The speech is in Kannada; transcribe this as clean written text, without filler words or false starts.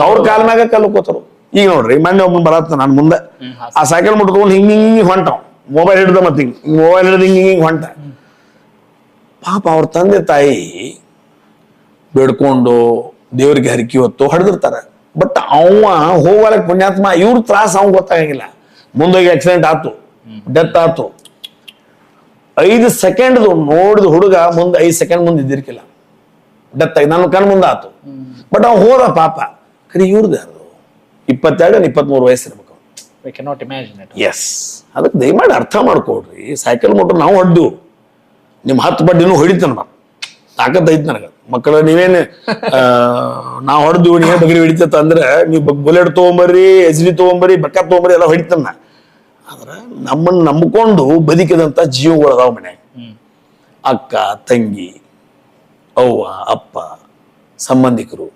ಅವ್ರ ಕಾಲ ಮ್ಯಾಗ ಕಲ್ಕೋತಾರ. ಈಗ ನೋಡ್ರಿ ಮೊನ್ನೆ ಒಬ್ಬನ್ ಬರತ್ತ ನಾನು ಮುಂದೆ ಆ ಸೈಕಲ್ ಮುಟ್ಕೊಂಡು ಹಿಂಗ ಹೊಂಟಾವ್, ಮೊಬೈಲ್ ಹಿಡ್ದ ಮತ್ತೆ ಹಿಂಗ್ ಮೊಬೈಲ್ ಹಿಡ್ದು ಹಿಂಗ್ ಹೊಂಟ. ಪಾಪ ಅವ್ರ ತಂದೆ ತಾಯಿ ಬೇಡ್ಕೊಂಡು ದೇವ್ರಿಗೆ ಹರಕಿ ಹೊತ್ತು ಹೊಡೆದಿರ್ತಾರ. ಬಟ್ ಅವ ಹೋಗಲಕ್ ಪುಣ್ಯಾತ್ಮ, ಇವ್ರ ತ್ರಾಸ ಅವ್ ಗೊತ್ತಾಗಂಗಿಲ್ಲ. ಮುಂದೋಗಿ ಆಕ್ಸಿಡೆಂಟ್ ಆತು, ಡೆತ್ ಆತು. 5 ಸೆಕೆಂಡ್ ನೋಡಿದ ಹುಡುಗ ಮುಂದೆ 5 ಸೆಕೆಂಡ್ ಮುಂದೆ ಇದ್ದಿರ್ಕಿಲ್ಲ, ಡೆತ್ ಆಗಿ ನನ್ನ ಕಣ್ ಮುಂದೆ ಆತು. ಬಟ್ ಅವ್ ಹೋದ ಪಾಪ. ಖರೀ ಇವ್ರದ್ದು ಯಾರು 22-23 ವಯಸ್ಸಿರ್ಬೇಕು. ಎಸ್, ಅದಕ್ಕೆ ದಯಮಾಡಿ ಅರ್ಥ ಮಾಡ್ಕೊಡ್ರಿ. ಸೈಕಲ್ ಮೋಟರ್ ನಾವು ಹೊಡ್ದು ನಿಮ್ 10 ಬಡ್ಡಿನೂ ಹೊಡಿತಾನ, ತಾಕತ್ ಐತಿ ನನಗ. ಮಕ್ಕಳ ನೀವೇನು ನಾವು ಹೊಡೆದು ನೀವೇ ಬಗ್ರಿ ಹಿಡಿತತ್ತ ಅಂದ್ರೆ ನೀವು ಬುಲೆಟ್ ತಗೊಂಬರ್ರಿ, HD ತಗೊಂಬರ್ರಿ, ಬೆಕ್ಕ ತಗೊಂಬರ್ರಿ ಎಲ್ಲ ಹೊಡಿತಾನ. ಆದ್ರ ನಮ್ಮನ್ನ ನಂಬ್ಕೊಂಡು ಬದುಕಿದಂತ ಜೀವಗಳು ಅದಾವ ಮನೆ. ಅಕ್ಕ, ತಂಗಿ, ಅವ್ವ, ಅಪ್ಪ, ಸಂಬಂಧಿಕರು,